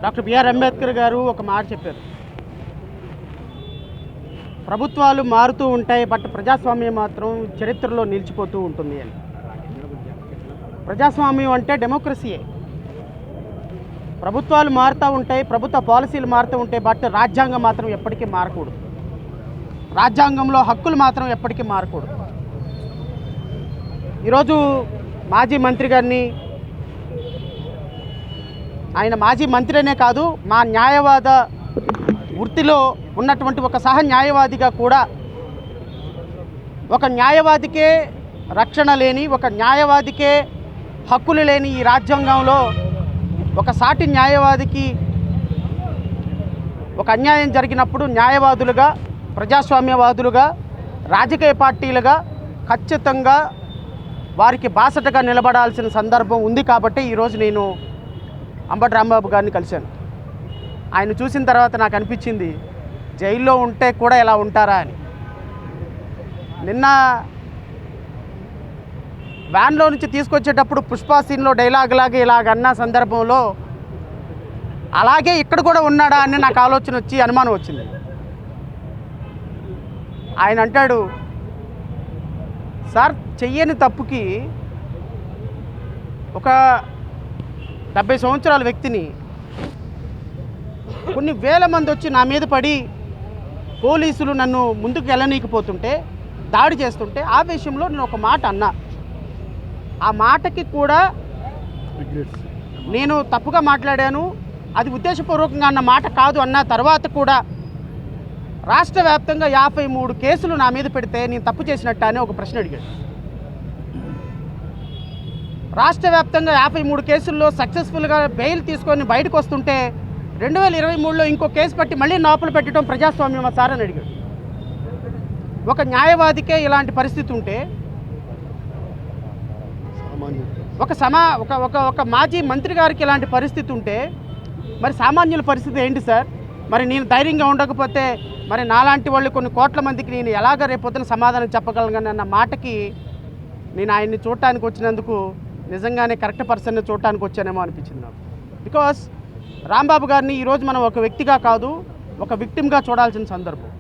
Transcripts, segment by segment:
Doctor BR Ambedkar గారు ఒక మాట చెప్పారు. ప్రభుత్వాలు మారుతూ ఉంటాయి, బట్ ప్రజాస్వామ్యం మాత్రం చరిత్రలో నిలిచిపోతూ ఉంటుంది అని. ప్రజాస్వామ్యం అంటే డెమోక్రసీయే. ప్రభుత్వాలు మారుతూ ఉంటాయి, ప్రభుత్వ పాలసీలు మారుతూ ఉంటాయి, బట్ రాజ్యాంగం మాత్రం ఎప్పటికీ మారకూడదు. రాజ్యాంగంలో హక్కులు మాత్రం ఎప్పటికీ మారకూడదు. ఈరోజు మాజీ మంత్రి గారిని, ఆయన మాజీ మంత్రినే కాదు, మా న్యాయవాద వృత్తిలో ఉన్నటువంటి ఒక సహ న్యాయవాదిగా కూడా, ఒక న్యాయవాదికే రక్షణ లేని, ఒక న్యాయవాదికే హక్కులు లేని ఈ రాజ్యాంగంలో ఒక సాటి న్యాయవాదికి ఒక అన్యాయం జరిగినప్పుడు న్యాయవాదులుగా, ప్రజాస్వామ్యవాదులుగా, రాజకీయ పార్టీలుగా ఖచ్చితంగా వారికి బాసటగా నిలబడాల్సిన సందర్భం ఉంది. కాబట్టి ఈరోజు నేను అంబటి రాంబాబు గారిని కలిశాను. ఆయన చూసిన తర్వాత నాకు అనిపించింది, జైల్లో ఉంటే కూడా ఎలా ఉంటారా అని. నిన్న వ్యాన్లో నుంచి తీసుకొచ్చేటప్పుడు పుష్ప సీన్లో డైలాగ్ లాగా ఇలాగన్న సందర్భంలో అలాగే ఇక్కడ కూడా ఉన్నాడా అని నాకు ఆలోచన వచ్చి అనుమానం వచ్చింది. ఆయన అంటాడు, సార్ చెయ్యని తప్పుకి ఒక 70 సంవత్సరాల వ్యక్తిని కొన్ని వేల మంది వచ్చి నా మీద పడి పోలీసులు నన్ను ముందుకు వెళ్ళనీకపోతుంటే, దాడి చేస్తుంటే ఆవేశంలో నేను ఒక మాట అన్నా. ఆ మాటకి కూడా నేను తప్పుగా మాట్లాడాను, అది ఉద్దేశపూర్వకంగా అన్న మాట కాదు అన్న తర్వాత కూడా రాష్ట్ర వ్యాప్తంగా 53 కేసులు నా మీద పెడితే నేను తప్పు చేసినట్టు అని ఒక ప్రశ్న అడిగాడు. రాష్ట్ర వ్యాప్తంగా 53 కేసుల్లో సక్సెస్ఫుల్గా బెయిల్ తీసుకొని బయటకు వస్తుంటే 2023లో ఇంకో కేసు పట్టి మళ్ళీ లోపల పెట్టడం ప్రజాస్వామ్యమా సార్ అని అడిగాడు. ఒక న్యాయవాదికే ఇలాంటి పరిస్థితి ఉంటే, ఒక మాజీ మంత్రి గారికి ఇలాంటి పరిస్థితి ఉంటే మరి సామాన్యుల పరిస్థితి ఏంటి సార్? మరి నేను ధైర్యంగా ఉండకపోతే మరి నాలాంటి వాళ్ళు కొన్ని కోట్ల మందికి నేను ఎలాగ రేపొద్దున సమాధానం చెప్పగలను అన్న మాటకి నేను ఆయన్ని చూడటానికి వచ్చినందుకు నిజంగానే కరెక్ట్ పర్సన్ని చూడటానికి వచ్చానేమో అనిపించింది నాకు. బికాస్ రాంబాబు గారిని ఈరోజు మనం ఒక వ్యక్తిగా కాదు, ఒక విక్టిమ్గా చూడాల్సిన సందర్భం.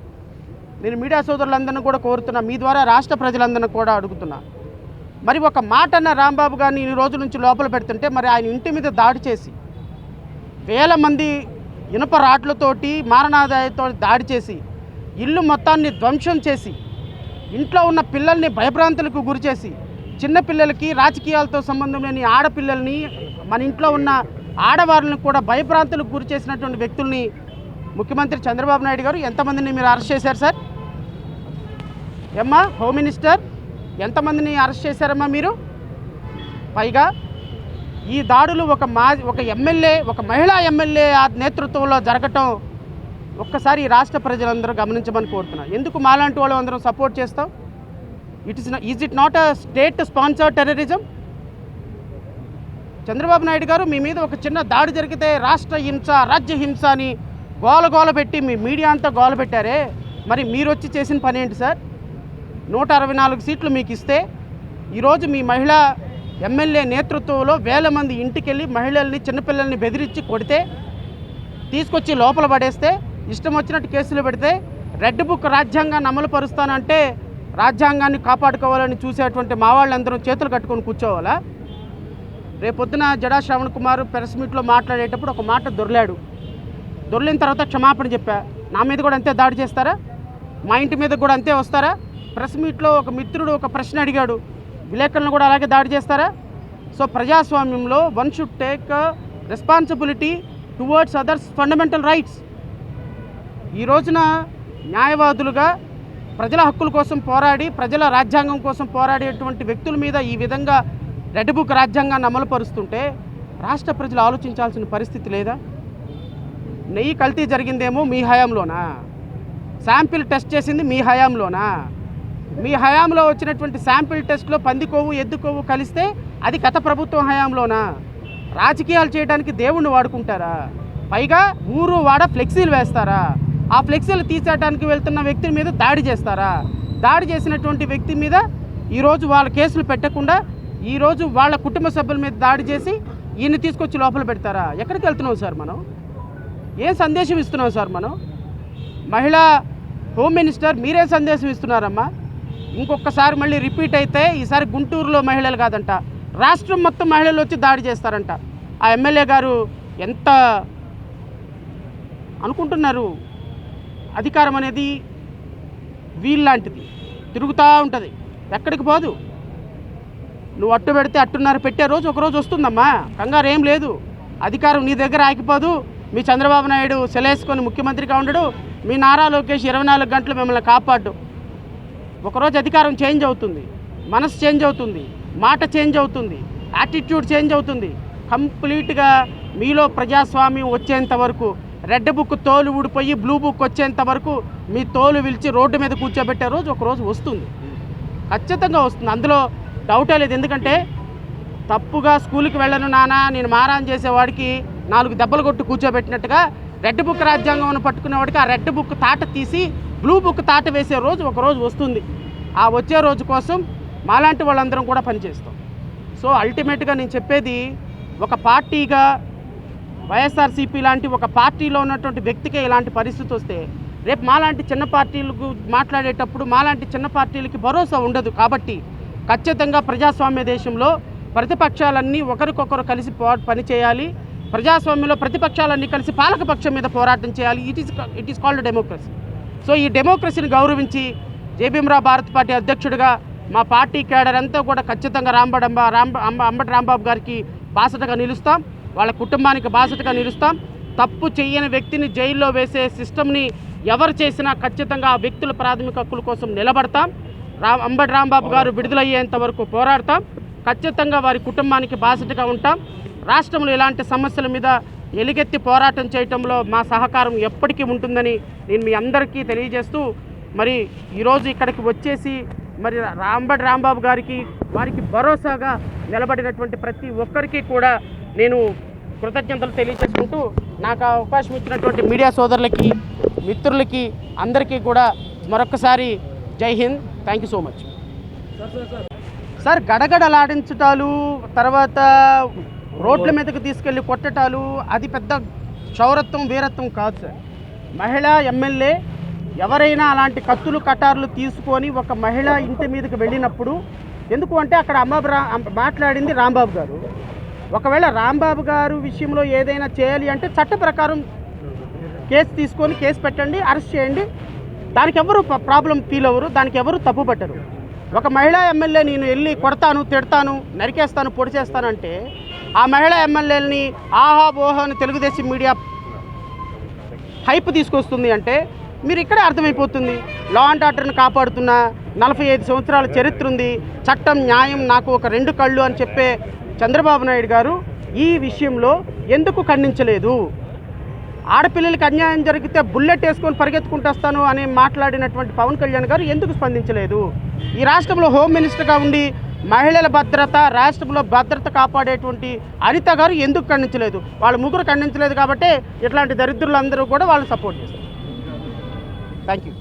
నేను మీడియా సోదరులందరినీ కూడా కోరుతున్నా, మీ ద్వారా రాష్ట్ర ప్రజలందరినీ కూడా అడుగుతున్నా, మరి ఒక మాట అన్న రాంబాబు గారిని ఇన్ని రోజుల నుంచి లోపల పెడుతుంటే మరి ఆయన ఇంటి మీద దాడి చేసి వేల మంది ఇనుప రాట్లతోటి మారణాదాయతో దాడి చేసి ఇల్లు మొత్తాన్ని ధ్వంసం చేసి ఇంట్లో ఉన్న పిల్లల్ని భయభ్రాంతులకు గురి చేసి చిన్నపిల్లలకి, రాజకీయాలతో సంబంధం లేని ఆడపిల్లల్ని, మన ఇంట్లో ఉన్న ఆడవాళ్ళని కూడా భయభ్రాంతులకు గురి చేసినటువంటి వ్యక్తుల్ని ముఖ్యమంత్రి చంద్రబాబు నాయుడు గారు ఎంతమందిని మీరు అరెస్ట్ చేశారు సార్? ఏమ్మా హోమ్ మినిస్టర్, ఎంతమందిని అరెస్ట్ చేశారమ్మా మీరు? పైగా ఈ దాడులు ఒక ఎమ్మెల్యే, ఒక మహిళా ఎమ్మెల్యే నేతృత్వంలో జరగటం ఒక్కసారి ఈ రాష్ట్ర ప్రజలందరూ గమనించమని కోరుతున్నా. ఎందుకు మాలాంటి వాళ్ళు అందరం సపోర్ట్ చేస్తాం? Is it not a state sponsored terrorism? Chandrababu Naidu గారు మీ మీద ఒక చిన్న దాడి జరిగితే రాష్ట్ర హింస, రాజ్య హింస అని గోల పెట్టి మీ మీడియా అంతా గోల పెట్టారే, మరి మీరు వచ్చి చేసిన పని ఏంటి సార్? 164 సీట్లు మీకు ఇస్తే ఈరోజు మీ మహిళా ఎమ్మెల్యే నేతృత్వంలో వేల మంది ఇంటికెళ్ళి మహిళల్ని, చిన్నపిల్లల్ని బెదిరించి కొడితే, తీసుకొచ్చి లోపల పడేస్తే, ఇష్టం వచ్చినట్టు కేసులు పెడితే, రెడ్ బుక్ రాజ్యాంగాన్ని అమలు పరుస్తానంటే రాజ్యాంగాన్ని కాపాడుకోవాలని చూసేటువంటి మా వాళ్ళందరూ చేతులు కట్టుకొని కూర్చోవాలా? రేపొద్దున జడా శ్రవణ్ కుమార్ ప్రెస్ మీట్లో మాట్లాడేటప్పుడు ఒక మాట దొర్లిన తర్వాత క్షమాపణ చెప్పా. నా మీద కూడా అంతే దాడి చేస్తారా? మా ఇంటి మీద కూడా అంతే వస్తారా? ప్రెస్ మీట్లో ఒక మిత్రుడు ఒక ప్రశ్న అడిగాడు, విలేకరులను కూడా అలాగే దాడి చేస్తారా? సో ప్రజాస్వామ్యంలో one should take responsibility towards others fundamental rights. ఈ రోజున న్యాయవాదులుగా ప్రజల హక్కుల కోసం పోరాడి, ప్రజల రాజ్యాంగం కోసం పోరాడేటువంటి వ్యక్తుల మీద ఈ విధంగా రెడ్ బుక్ రాజ్యాంగాన్ని అమలు పరుస్తుంటే రాష్ట్ర ప్రజలు ఆలోచించాల్సిన పరిస్థితి లేదా? నెయ్యి కల్తీ జరిగిందేమో మీ హయాంలోనా? శాంపిల్ టెస్ట్ చేసింది మీ హయాంలోనా? మీ హయాంలో వచ్చినటువంటి శాంపిల్ టెస్ట్లో పంది కొవ్వు, ఎద్దు కొవ్వు కలిస్తే అది గత ప్రభుత్వం హయాంలోనా? రాజకీయాలు చేయడానికి దేవుణ్ణి వాడుకుంటారా? పైగా ఊరు వాడ ఫ్లెక్సీలు వేస్తారా? ఆ ఫ్లెక్సీలు తీసేయడానికి వెళ్తున్న వ్యక్తి మీద దాడి చేస్తారా? దాడి చేసినటువంటి వ్యక్తి మీద ఈరోజు వాళ్ళ కేసులు పెట్టకుండా ఈరోజు వాళ్ళ కుటుంబ సభ్యుల మీద దాడి చేసి ఈయన్ని తీసుకొచ్చి లోపల పెడతారా? ఎక్కడికి వెళ్తున్నాం సార్ మనం? ఏం సందేశం ఇస్తున్నాం సార్ మనం? మహిళా హోమ్ మినిస్టర్ మీరేం సందేశం ఇస్తున్నారమ్మా? ఇంకొకసారి మళ్ళీ రిపీట్ అయితే ఈసారి గుంటూరులో మహిళలు కాదంట, రాష్ట్రం మొత్తం మహిళలు వచ్చి దాడి చేస్తారంట. ఆ ఎమ్మెల్యే గారు ఎంత అనుకుంటున్నారు? అధికారం అనేది వీళ్ళలాంటిది, తిరుగుతూ ఉంటుంది, ఎక్కడికి పోదు. నువ్వు అట్టు పెడితే అట్టున్నర పెట్టే రోజు ఒకరోజు వస్తుందమ్మా, కంగారు ఏం లేదు. అధికారం నీ దగ్గర ఆగిపోదు. మీ చంద్రబాబు నాయుడు సెలేసుకొని ముఖ్యమంత్రిగా ఉండడు, మీ నారా లోకేష్ 24 గంటలు మిమ్మల్ని కాపాడు. ఒకరోజు అధికారం చేంజ్ అవుతుంది, మనసు చేంజ్ అవుతుంది, మాట చేంజ్ అవుతుంది, యాటిట్యూడ్ చేంజ్ అవుతుంది. కంప్లీట్గా మీలో ప్రజాస్వామ్యం వచ్చేంత వరకు, రెడ్ బుక్ తోలు ఊడిపోయి బ్లూ బుక్ వచ్చేంత వరకు మీ తోలు విలిచి రోడ్డు మీద కూర్చోబెట్టే రోజు ఒకరోజు వస్తుంది, ఖచ్చితంగా వస్తుంది. అందులో డౌటే లేదు. ఎందుకంటే తప్పుగా స్కూల్కి వెళ్ళను నానా నేను మారాన్ చేసేవాడికి 4 దెబ్బలు కొట్టు కూర్చోబెట్టినట్టుగా రెడ్ బుక్ రాజ్యాంగం పట్టుకునేవాడికి ఆ రెడ్ బుక్ తాట తీసి బ్లూ బుక్ తాట వేసే రోజు ఒకరోజు వస్తుంది. ఆ వచ్చే రోజు కోసం మాలాంటి వాళ్ళందరం కూడా పనిచేస్తాం. సో అల్టిమేట్గా నేను చెప్పేది, ఒక పార్టీగా వైఎస్ఆర్సీపీ లాంటి ఒక పార్టీలో ఉన్నటువంటి వ్యక్తికే ఇలాంటి పరిస్థితి వస్తే రేపు మాలాంటి చిన్న పార్టీలకు మాట్లాడేటప్పుడు మాలాంటి చిన్న పార్టీలకి భరోసా ఉండదు. కాబట్టి ఖచ్చితంగా ప్రజాస్వామ్య దేశంలో ప్రతిపక్షాలన్నీ ఒకరికొకరు కలిసి పనిచేయాలి. ప్రజాస్వామ్యంలో ప్రతిపక్షాలన్నీ కలిసి పాలకపక్షం మీద పోరాటం చేయాలి. It is called democracy. So ఈ డెమోక్రసీని గౌరవించి జేబీఎంరావు భారత్ పార్టీ అధ్యక్షుడిగా మా పార్టీ కేడర్ అంతా కూడా ఖచ్చితంగా అంబటి రాంబాబు గారికి బాసటగా నిలుస్తాం, వాళ్ళ కుటుంబానికి బాసటగా నిలుస్తాం. తప్పు చేయని వ్యక్తిని జైల్లో వేసే సిస్టమ్ని ఎవరు చేసినా ఖచ్చితంగా ఆ వ్యక్తుల ప్రాథమిక హక్కుల కోసం నిలబడతాం. అంబటి రాంబాబు గారు విడుదలయ్యేంత వరకు పోరాడతాం. ఖచ్చితంగా వారి కుటుంబానికి బాసటగా ఉంటాం. రాష్ట్రంలో ఇలాంటి సమస్యల మీద ఎలుగెత్తి పోరాటం చేయటంలో మా సహకారం ఎప్పటికీ ఉంటుందని నేను మీ అందరికీ తెలియజేస్తూ, మరి ఈరోజు ఇక్కడికి వచ్చేసి మరి అంబటి రాంబాబు గారికి వారికి భరోసాగా నిలబడినటువంటి ప్రతి ఒక్కరికి కూడా నేను కృతజ్ఞతలు తెలియజేసుకుంటూ, నాకు అవకాశం ఇచ్చినటువంటి మీడియా సోదరులకి మిత్రులకి అందరికీ కూడా మరొకసారి జై హింద్, thank you so much. Sir గడగడలాడించటాలు, తర్వాత రోడ్ల మీదకి తీసుకెళ్ళి కొట్టటాలు అది పెద్ద శౌరత్వం వీరత్వం కాదు సార్. మహిళా ఎమ్మెల్యే ఎవరైనా అలాంటి కత్తులు కటార్లు తీసుకొని ఒక మహిళ ఇంటి మీదకి వెళ్ళినప్పుడు, ఎందుకు అంటే అక్కడ మాట్లాడింది రాంబాబు గారు. ఒకవేళ రాంబాబు గారు విషయంలో ఏదైనా చేయాలి అంటే చట్ట ప్రకారం కేసు తీసుకొని కేసు పెట్టండి, అరెస్ట్ చేయండి. దానికి ఎవరు ప్రాబ్లం ఫీల్ అవ్వరు, దానికి ఎవరు తప్పు పట్టరు. ఒక మహిళా ఎమ్మెల్యే నేను వెళ్ళి కొడతాను, తిడతాను, నరికేస్తాను, పొడి చేస్తానంటే ఆ మహిళా ఎమ్మెల్యేలని ఆహా ఓహో అని తెలుగుదేశం మీడియా హైప్ తీసుకొస్తుంది అంటే మీరు ఇక్కడే అర్థమైపోతుంది. లా అండ్ ఆర్డర్ని కాపాడుతున్న 45 సంవత్సరాల చరిత్ర ఉంది, చట్టం న్యాయం నాకు ఒక 2 కళ్ళు అని చెప్పే చంద్రబాబు నాయుడు గారు ఈ విషయంలో ఎందుకు ఖండించలేదు? ఆడపిల్లలకి అన్యాయం జరిగితే బుల్లెట్ వేసుకొని పరిగెత్తుకుంటూ అని మాట్లాడినటువంటి పవన్ కళ్యాణ్ గారు ఎందుకు స్పందించలేదు? ఈ రాష్ట్రంలో హోమ్ మినిస్టర్గా ఉండి మహిళల భద్రత, రాష్ట్రంలో భద్రత కాపాడేటువంటి అనిత గారు ఎందుకు ఖండించలేదు? వాళ్ళు ముగ్గురు ఖండించలేదు కాబట్టి ఇట్లాంటి దరిద్రులందరూ కూడా వాళ్ళని సపోర్ట్ చేస్తారు. Thank you.